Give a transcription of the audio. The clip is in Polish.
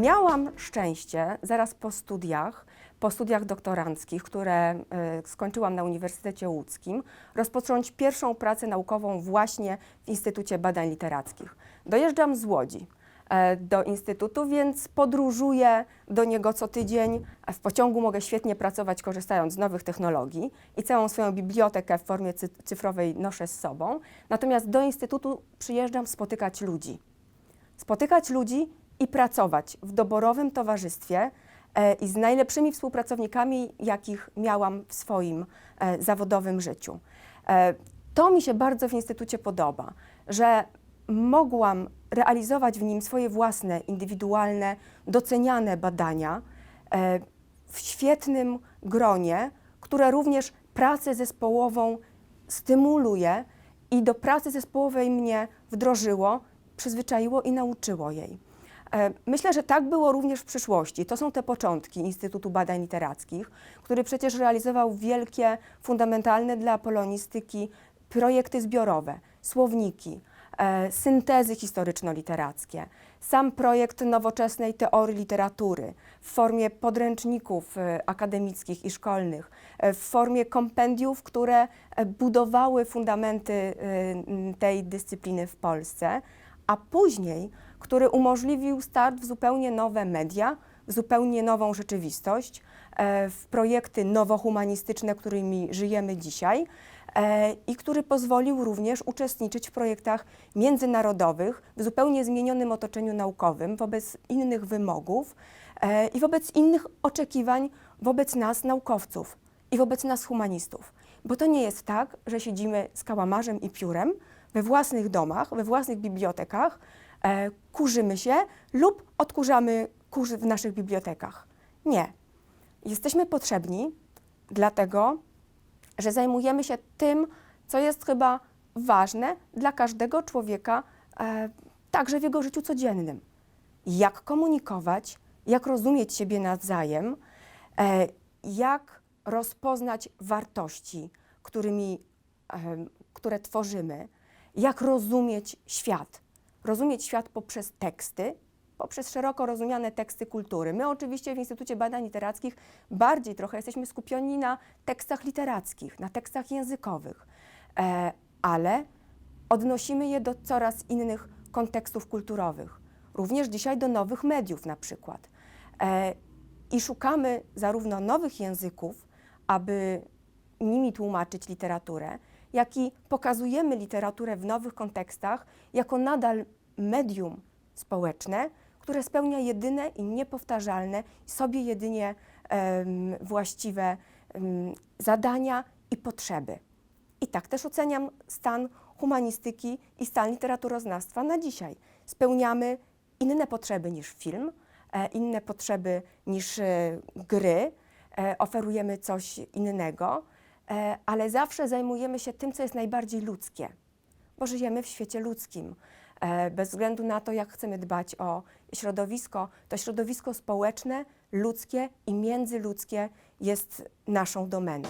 Miałam szczęście zaraz po studiach doktoranckich, które skończyłam na Uniwersytecie Łódzkim, rozpocząć pierwszą pracę naukową właśnie w Instytucie Badań Literackich. Dojeżdżam z Łodzi do Instytutu, więc podróżuję do niego co tydzień. W pociągu mogę świetnie pracować, korzystając z nowych technologii i całą swoją bibliotekę w formie cyfrowej noszę z sobą. Natomiast do Instytutu przyjeżdżam spotykać ludzi. Spotykać ludzi i pracować w doborowym towarzystwie i z najlepszymi współpracownikami, jakich miałam w swoim zawodowym życiu. To mi się bardzo w Instytucie podoba, że mogłam realizować w nim swoje własne, indywidualne, doceniane badania w świetnym gronie, które również pracę zespołową stymuluje i do pracy zespołowej mnie wdrożyło, przyzwyczaiło i nauczyło jej. Myślę, że tak było również w przyszłości. To są te początki Instytutu Badań Literackich, który przecież realizował wielkie, fundamentalne dla polonistyki projekty zbiorowe, słowniki, syntezy historyczno-literackie, sam projekt nowoczesnej teorii literatury w formie podręczników akademickich i szkolnych, w formie kompendiów, które budowały fundamenty tej dyscypliny w Polsce, a później, który umożliwił start w zupełnie nowe media, w zupełnie nową rzeczywistość, w projekty nowohumanistyczne, którymi żyjemy dzisiaj i który pozwolił również uczestniczyć w projektach międzynarodowych w zupełnie zmienionym otoczeniu naukowym, wobec innych wymogów i wobec innych oczekiwań wobec nas naukowców i wobec nas humanistów. Bo to nie jest tak, że siedzimy z kałamarzem i piórem we własnych domach, we własnych bibliotekach, kurzymy się lub odkurzamy kurzy w naszych bibliotekach. Nie. Jesteśmy potrzebni dlatego, że zajmujemy się tym, co jest chyba ważne dla każdego człowieka, także w jego życiu codziennym. Jak komunikować, jak rozumieć siebie nawzajem, jak rozpoznać wartości, które tworzymy, jak rozumieć świat. Rozumieć świat poprzez teksty, poprzez szeroko rozumiane teksty kultury. My oczywiście w Instytucie Badań Literackich bardziej trochę jesteśmy skupioni na tekstach literackich, na tekstach językowych, ale odnosimy je do coraz innych kontekstów kulturowych, również dzisiaj do nowych mediów na przykład. I szukamy zarówno nowych języków, aby nimi tłumaczyć literaturę, jak i pokazujemy literaturę w nowych kontekstach jako nadal medium społeczne, które spełnia jedyne i niepowtarzalne, sobie jedynie właściwe zadania i potrzeby. I tak też oceniam stan humanistyki i stan literaturoznawstwa na dzisiaj. Spełniamy inne potrzeby niż film, inne potrzeby niż gry, oferujemy coś innego, ale zawsze zajmujemy się tym, co jest najbardziej ludzkie, bo żyjemy w świecie ludzkim. Bez względu na to, jak chcemy dbać o środowisko, to środowisko społeczne, ludzkie i międzyludzkie jest naszą domeną.